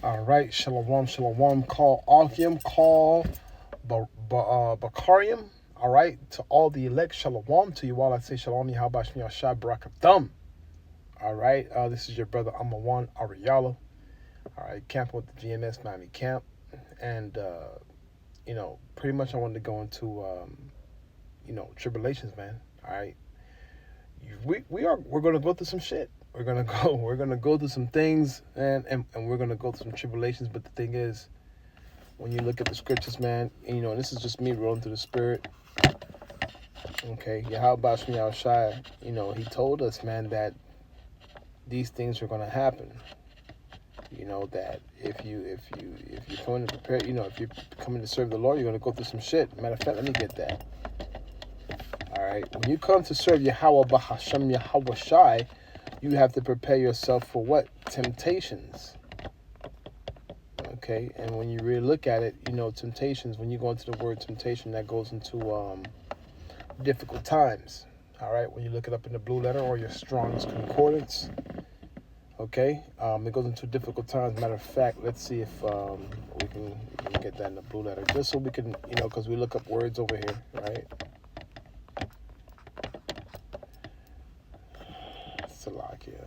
All right, shalom, shalom. Call Akim, call Bakarium. All right, to all the elect, shalom. To you all, I say shalom. Yahabash Miyashai Barakathum. All right, this is your brother Amawan Ariala. All right, camping with the GMS Miami Camp, and pretty much I wanted to go into tribulations, man. All right, we're gonna go through some shit. We're gonna go through some things, and we're gonna go through some tribulations. But the thing is, when you look at the scriptures, man, and this is just me rolling through the spirit. Okay, Yahweh Shmi Shai, he told us, man, that these things are gonna happen. That if you're coming to prepare, if you're coming to serve the Lord, you're gonna go through some shit. Matter of fact, let me get that. All right, when you come to serve Yahweh Bahashem Yahweh Shai, you have to prepare yourself for what? Temptations. Okay, and when you really look at it, temptations, when you go into the word temptation, that goes into difficult times. All right, when you look it up in the Blue Letter or your Strong's Concordance, okay, it goes into difficult times. Matter of fact, let's see if we can get that in the Blue Letter, just so we can, because we look up words over here, right? Salakia.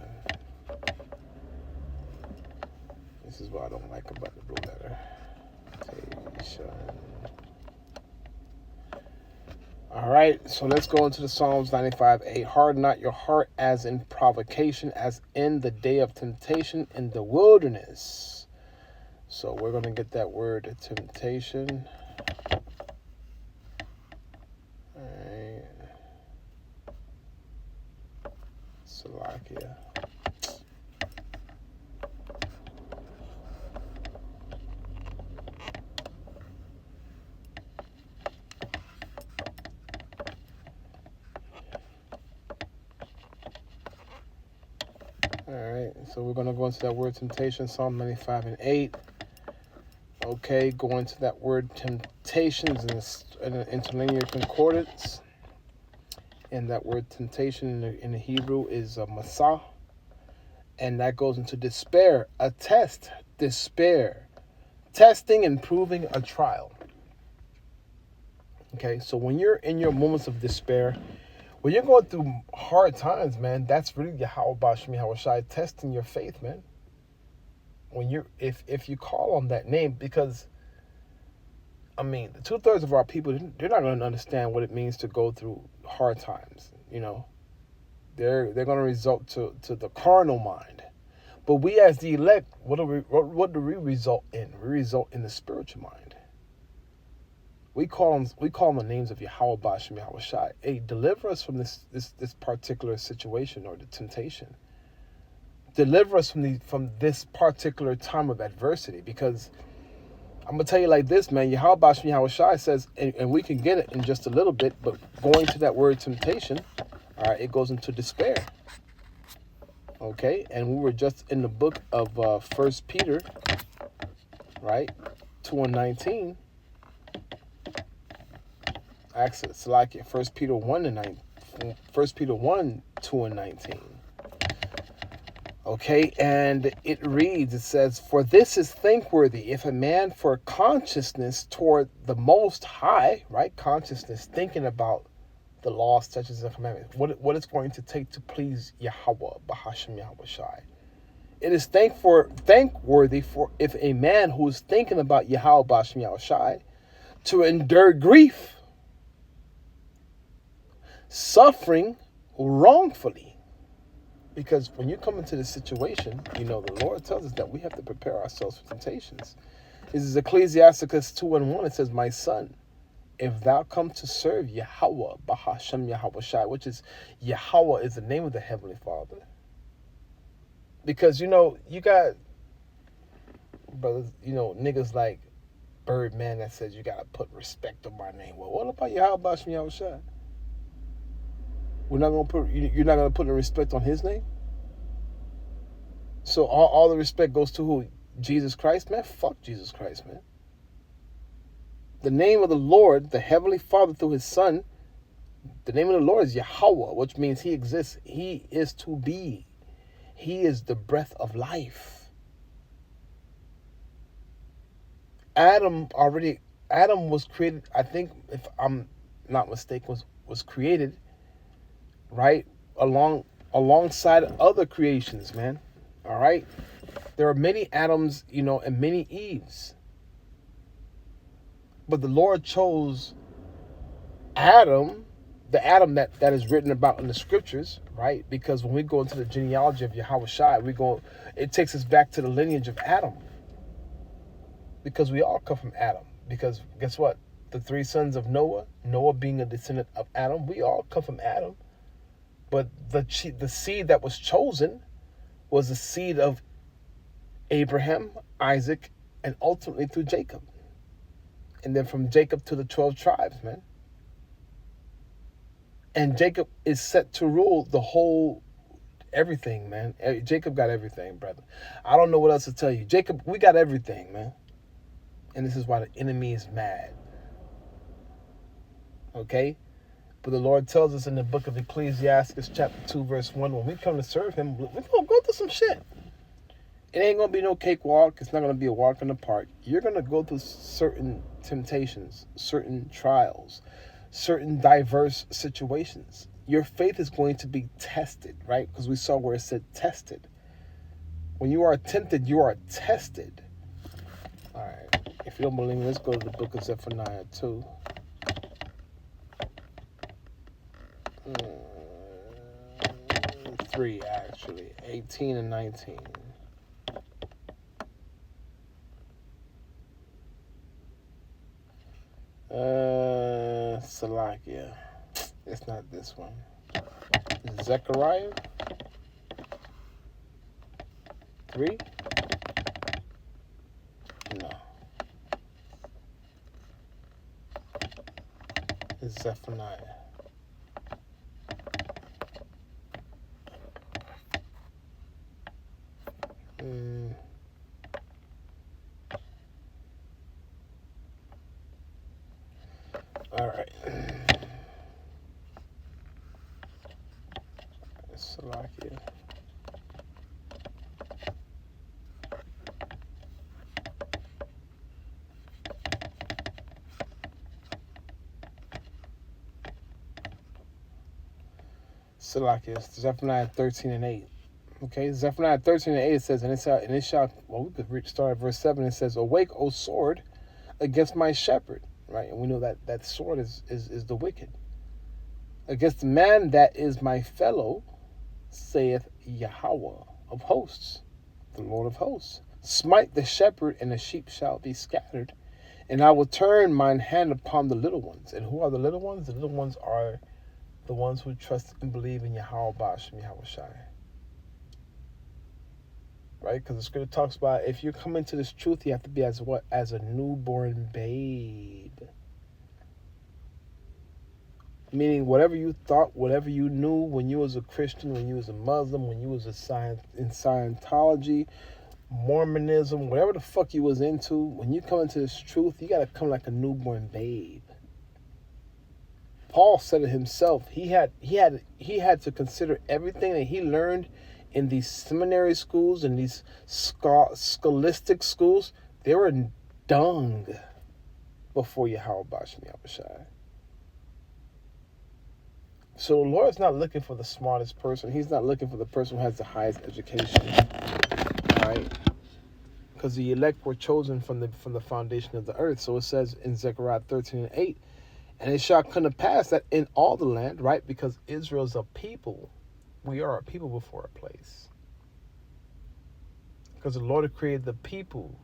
This is what I don't like about the Blue Letter. All right, so let's go into the Psalms 95:8. Harden not your heart as in provocation, as in the day of temptation in the wilderness. So we're going to get that word temptation. All right. Salakia. All right, so we're going to go into that word temptation, Psalm 95:8. Okay, go into that word temptations in an interlinear concordance. And that word temptation in the Hebrew is masah. And that goes into despair, a test, despair, testing and proving a trial. Okay, so when you're in your moments of despair, when you're going through hard times, man, that's really Yahweh Bashmi Hawashai testing your faith, man. When if you call on that name, because the 2/3 of our people, they're not going to understand what it means to go through hard times. They're going to result to the carnal mind. But we as the elect, what do we result in? We result in the spiritual mind. We call them the names of Yahweh Bashim Yahweh Shai. Hey, deliver us from this particular situation or the temptation. Deliver us from this particular time of adversity, because I'm gonna tell you like this, man. Yahweh Bashim Yahweh Shai says, and we can get it in just a little bit, but going to that word temptation, all right, it goes into despair. Okay, and we were just in the book of 1 Peter, right, 2:19. Actually, it's like 1 Peter 1:9, 1 Peter 1:2-19. Okay, and it reads, it says, "For this is thankworthy, if a man for consciousness toward the Most High," right, consciousness, thinking about the law, statutes, and commandments, what it's going to take to please Yahweh, Bahashem Yahweh Shai. It is thankworthy for if a man who is thinking about Yahweh, Bahashem Yahweh Shai, to endure grief, suffering wrongfully. Because when you come into this situation, the Lord tells us that we have to prepare ourselves for temptations. This is Ecclesiasticus 2:1. It says, "My son, if thou come to serve Yahweh, Bahashem Yahweh Shai," which is Yahweh is the name of the Heavenly Father. Because, you got brothers, niggas like Birdman that says you got to put respect on my name. Well, what about Yahweh, Bahashem Yahweh Shai? You're not gonna put the respect on his name. So all the respect goes to who? Jesus Christ, man. Fuck Jesus Christ, man. The name of the Lord, the Heavenly Father through His Son, the name of the Lord is Yahweh, which means He exists. He is to be. He is the breath of life. Adam was created, I think, if I'm not mistaken, was created, right, alongside other creations, man. All right? There are many Adams, and many Eves. But the Lord chose Adam, the Adam that is written about in the scriptures, right? Because when we go into the genealogy of Yahweh Shai, it takes us back to the lineage of Adam. Because we all come from Adam. Because guess what? The three sons of Noah being a descendant of Adam, we all come from Adam. But the seed that was chosen was the seed of Abraham, Isaac, and ultimately through Jacob. And then from Jacob to the 12 tribes, man. And Jacob is set to rule the whole everything, man. Jacob got everything, brother. I don't know what else to tell you. Jacob, we got everything, man. And this is why the enemy is mad. Okay? But the Lord tells us in the book of Ecclesiastes, chapter 2, verse 1, when we come to serve him, we're going to go through some shit. It ain't going to be no cakewalk. It's not going to be a walk in the park. You're going to go through certain temptations, certain trials, certain diverse situations. Your faith is going to be tested, right? Because we saw where it said tested. When you are tempted, you are tested. All right. If you don't believe me, let's go to the book of Zephaniah 2. Three, actually. 18 and 19. Salakia. It's not this one. Zechariah 3? No. It's Zephaniah. All right. Salakia. Salakia. Zephaniah 13 and 8. Okay, Zephaniah 13 and 8 says, and it shall, well, we could start at verse 7. It says, awake, O sword, against my shepherd. Right, and we know that sword is the wicked. Against the man that is my fellow, saith Yahweh of hosts, the Lord of hosts. Smite the shepherd, and the sheep shall be scattered. And I will turn mine hand upon the little ones. And who are the little ones? The little ones are the ones who trust and believe in Yahweh Bashem, Yahweh Shai. Right? Because the scripture talks about if you come into this truth, you have to be as what? As a newborn babe. Meaning whatever you thought, whatever you knew when you was a Christian, when you was a Muslim, when you was in Scientology, Mormonism, whatever the fuck you was into, when you come into this truth, you got to come like a newborn babe. Paul said it himself. He had to consider everything that he learned in these seminary schools and these scholastic schools. They were dung before Yahweh Bashem Yahweh Shai. So the Lord's not looking for the smartest person. He's not looking for the person who has the highest education. Right? Because the elect were chosen from the foundation of the earth. So it says in Zechariah 13 and 8, and it shall come to pass that in all the land, right? Because Israel is a people. We are a people before a place. Because the Lord created the people.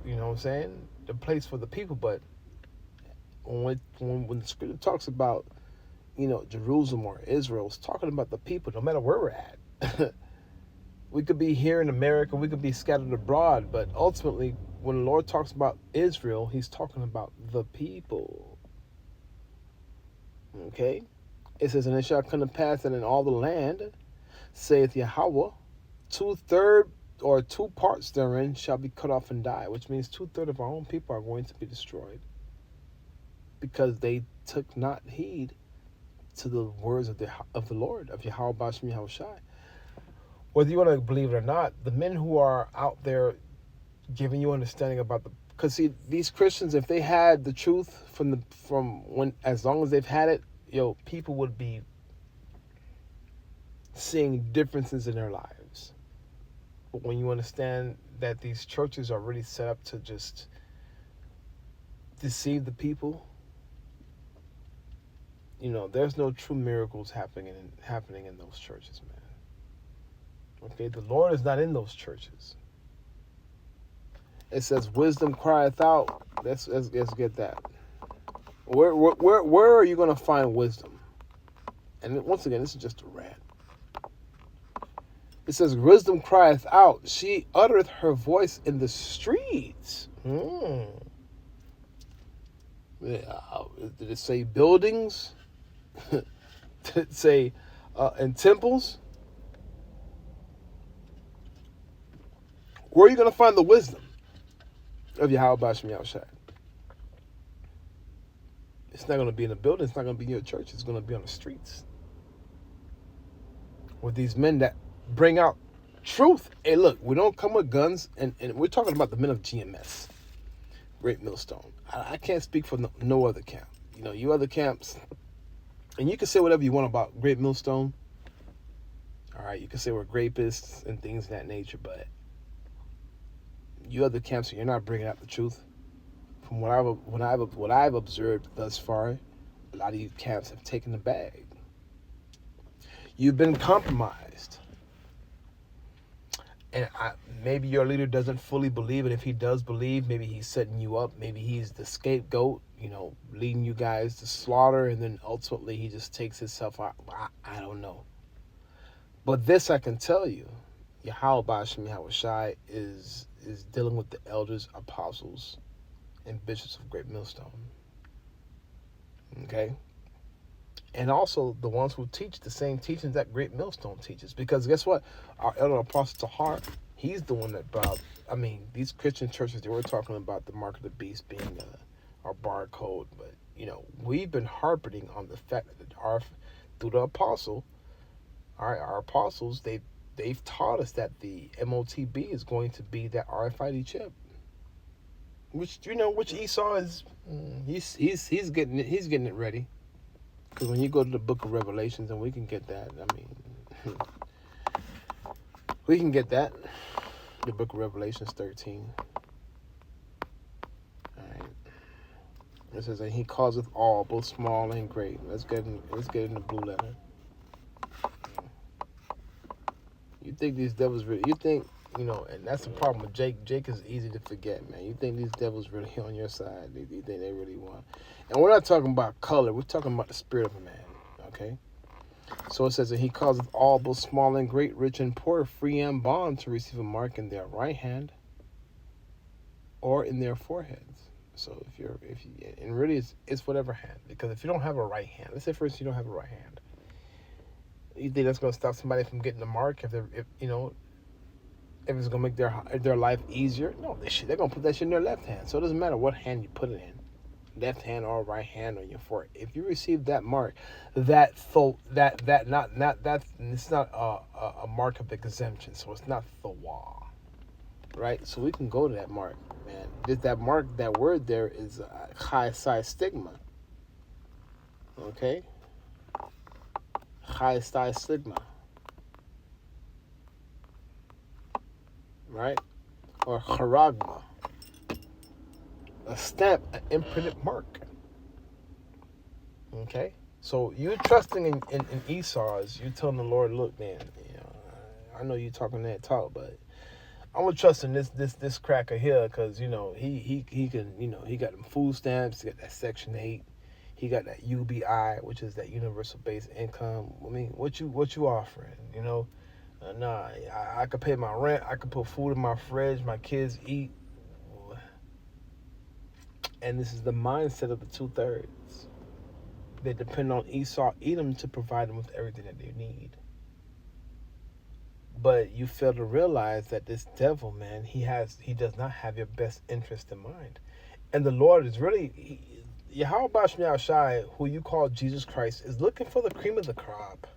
You know what I'm saying? The place for the people. But when the scripture talks about, Jerusalem or Israel, it's talking about the people, no matter where we're at. We could be here in America, we could be scattered abroad, but ultimately, when the Lord talks about Israel, he's talking about the people. Okay? It says, and it shall come to pass that in all the land, saith Yahweh, 2/3 or 2 parts therein shall be cut off and die, which means 2/3 of our own people are going to be destroyed because they took not heed to the words of the Lord, of Yahweh Bashem Yahweh Shai. Whether you want to believe it or not, the men who are out there giving you understanding about the. Because see, these Christians, if they had the truth from when, as long as they've had it, people would be seeing differences in their lives. But when you understand that these churches are really set up to just deceive the people, there's no true miracles happening in those churches, man. Okay, the Lord is not in those churches. It says wisdom crieth out. Let's get that. Where are you going to find wisdom? And once again, this is just a rant. It says wisdom crieth out. She uttereth her voice in the streets. Did it say buildings? Did it say in temples? Where are you going to find the wisdom of Yahweh Shem Yahushua? It's not going to be in a building. It's not going to be in your church. It's going to be on the streets with these men that bring out truth. Hey, look, we don't come with guns, and we're talking about the men of GMS, Great Millstone. I can't speak for no other camp. You other camps, and you can say whatever you want about Great Millstone. All right, you can say we're rapists and things of that nature, but you other camps, you're not bringing out the truth. From what I've observed thus far, a lot of you camps have taken the bag. You've been compromised. And maybe your leader doesn't fully believe it. If he does believe, maybe he's setting you up. Maybe he's the scapegoat, leading you guys to slaughter. And then ultimately he just takes himself out. I don't know. But this I can tell you. Yahweh Shem Yahushai is dealing with the elders, apostles, and bishops of Great Millstone. Okay? And also the ones who teach the same teachings that Great Millstone teaches. Because guess what? Our elder apostle Tahar, he's the one that brought, these Christian churches, they were talking about the mark of the beast being our barcode. But, we've been harping on the fact that through the apostle, our apostles, they've taught us that the MOTB is going to be that RFID chip. Which Esau is, he's getting it ready. Because when you go to the book of Revelations, and we can get that, we can get that. The book of Revelations 13. All right. It says, and he causeth all, both small and great. Let's get in the blue letter. You think these devils really, and that's the problem with Jake. Jake is easy to forget, man. You think these devils really on your side. You think they really want. And we're not talking about color. We're talking about the spirit of a man, okay? So it says that he causeth all, both small and great, rich and poor, free and bond, to receive a mark in their right hand or in their foreheads. So if you, and really it's whatever hand. Because if you don't have a right hand, let's say for instance you don't have a right hand, you think that's going to stop somebody from getting the mark if it's going to make their life easier? No, they're going to put that shit in their left hand. So it doesn't matter what hand you put it in, left hand or right hand on your forehead. If you receive that mark, it's not a mark of exemption. So it's not thawah, right? So we can go to that mark, man. That mark, that word there is high size stigma. Okay, high size stigma. Right? Or charagma. A stamp, an imprinted mark. Okay? So you're trusting in Esau's, you're telling the Lord, look, man, I know you talking that talk, but I'm gonna trust in this cracker here, because he can, he got them food stamps, he got that Section 8, he got that UBI, which is that universal basic income. What you offering, Nah, I could pay my rent. I could put food in my fridge. My kids eat. And this is the mindset of the 2/3. They depend on Esau, Edom, to provide them with everything that they need. But you fail to realize that this devil, man, he does not have your best interest in mind. And the Lord is really, Yahweh Shem Yahushai, who you call Jesus Christ, is looking for the cream of the crop.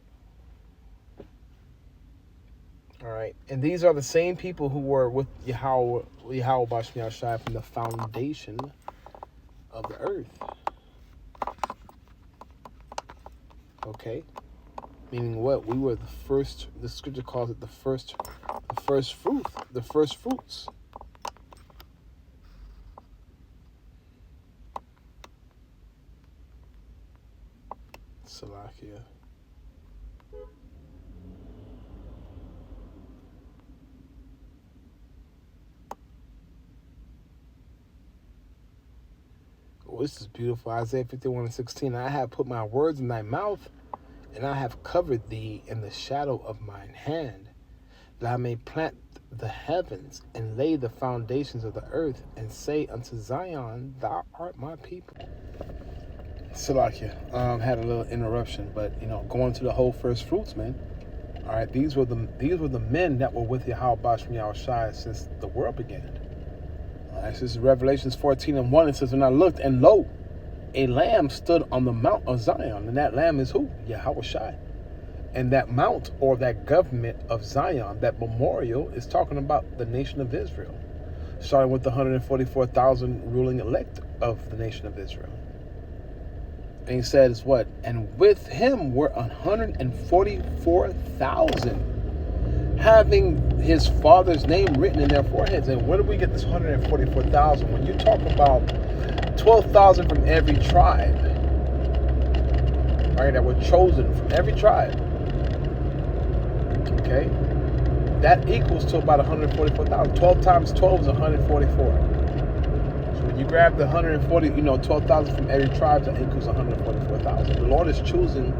All right. And these are the same people who were with Yahweh Bashmi Shai from the foundation of the earth. Okay. Meaning what? We were the first, the scripture calls it the first fruits. Salakia. Oh, this is beautiful. Isaiah 51:16. I have put my words in thy mouth, and I have covered thee in the shadow of mine hand, that I may plant the heavens and lay the foundations of the earth, and say unto Zion, thou art my people. Salakia. Had a little interruption, but going to the whole first fruits, man. All right, these were the men that were with Yahweh Bashmi Shai since the world began. This is Revelations 14:1. It says, and I looked, and lo, a lamb stood on the mount of Zion, and that lamb is who? Yahweh Shai. And that mount, or that government of Zion, that memorial, is talking about the nation of Israel, starting with the 144,000 ruling elect of the nation of Israel. And he says what? And with him were 144,000, having his father's name written in their foreheads. And where do we get this 144,000? When you talk about 12,000 from every tribe, right, that were chosen from every tribe, okay, that equals to about 144,000. 12 times 12 is 144. You grab the 140, 12,000 from every tribe, that equals 144,000. The Lord is choosing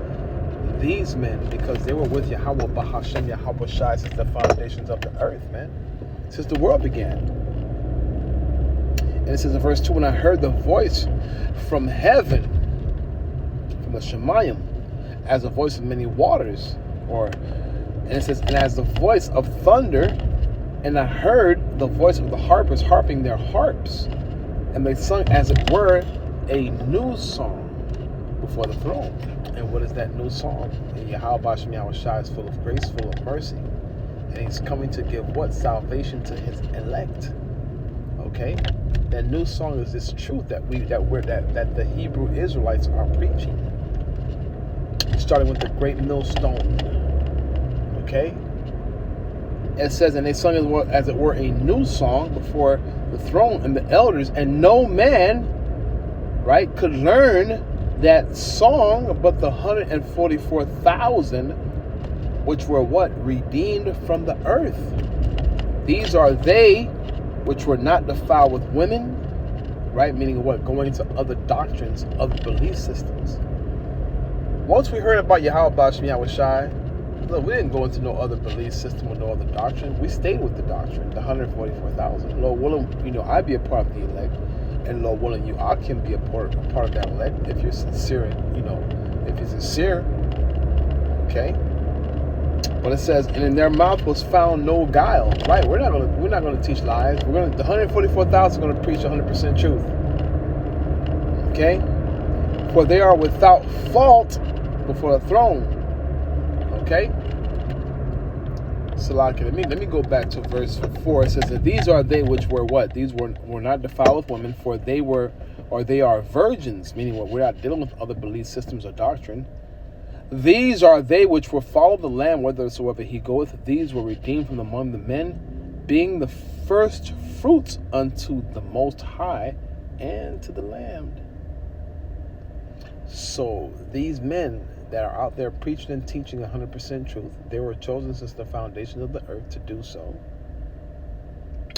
these men because they were with Yahweh Bahashem, Yahweh Shai, since the foundations of the earth, man. Since the world began. And it says in verse 2, when I heard the voice from heaven, from the Shemayim, as a voice of many waters, and it says, and as the voice of thunder, and I heard the voice of the harpers harping their harps. And they sung, as it were, a new song before the throne. And what is that new song? And Yahweh Bashmi Shai is full of grace, full of mercy. And he's coming to give what? Salvation to his elect. Okay? That new song is this truth that the Hebrew Israelites are preaching. Starting with the great millstone. Okay? It says, and they sung as it were a new song before the throne and the elders, and no man, right, could learn that song but the 144,000 which were what? Redeemed from the earth. These are they which were not defiled with women, right? Meaning what? Going into other doctrines, other belief systems. Once we heard about Yahweh Bashmi Shai, look, we didn't go into no other belief system or no other doctrine. We stayed with the doctrine, the 144,000. Lord willing, I be a part of the elect, and Lord willing, you all can be a part of that elect if you're sincere, if you're sincere. Okay. But it says, and in their mouth was found no guile. Right? We're not gonna teach lies. The 144,000 are gonna preach 100% truth. Okay. For they are without fault before the throne. Okay? Salaki, let me go back to verse 4. It says that these are they which were what? These were not defiled with women, for they are virgins, meaning what? We're not dealing with other belief systems or doctrine. These are they which will follow the Lamb whithersoever he goeth. These were redeemed from among the men, being the first fruits unto the Most High and to the Lamb. So these men that are out there preaching and teaching 100% truth, they were chosen since the foundation of the earth to do so.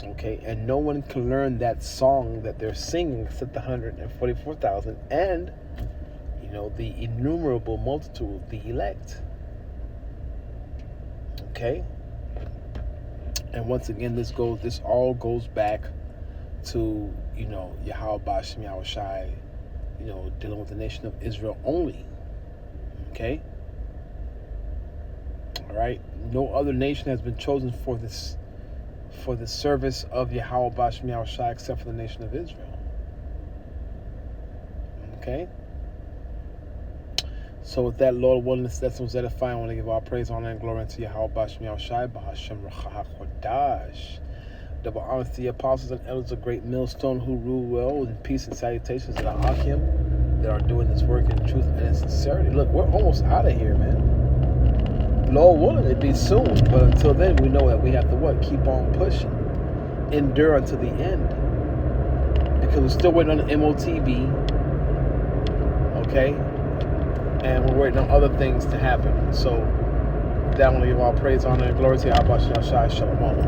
Okay, and no one can learn that song that they're singing except the 144,000 and the innumerable multitude, the elect. Okay, and once again, this all goes back to Yahweh Bashmi Shai, dealing with the nation of Israel only. Okay. All right. No other nation has been chosen for the service of Yahweh Bashmi Shai except for the nation of Israel. Okay. So with that, Lord willing, that's what's edifying. I want to give all praise, honor, and glory unto Yahweh Bashmi Al-Shai, Bahashem Rachahakodash. Double honor to the apostles and elders of Great Millstone who rule well, and peace and salutations to the Akim that are doing this work in truth and in sincerity. Look, we're almost out of here, man. Lord willing, it'd be soon. But until then, we know that we have to what? Keep on pushing. Endure until the end. Because we're still waiting on the MOTB. Okay? And we're waiting on other things to happen. So, that one, give all praise, honor, and glory to Yahweh Shai Shalom.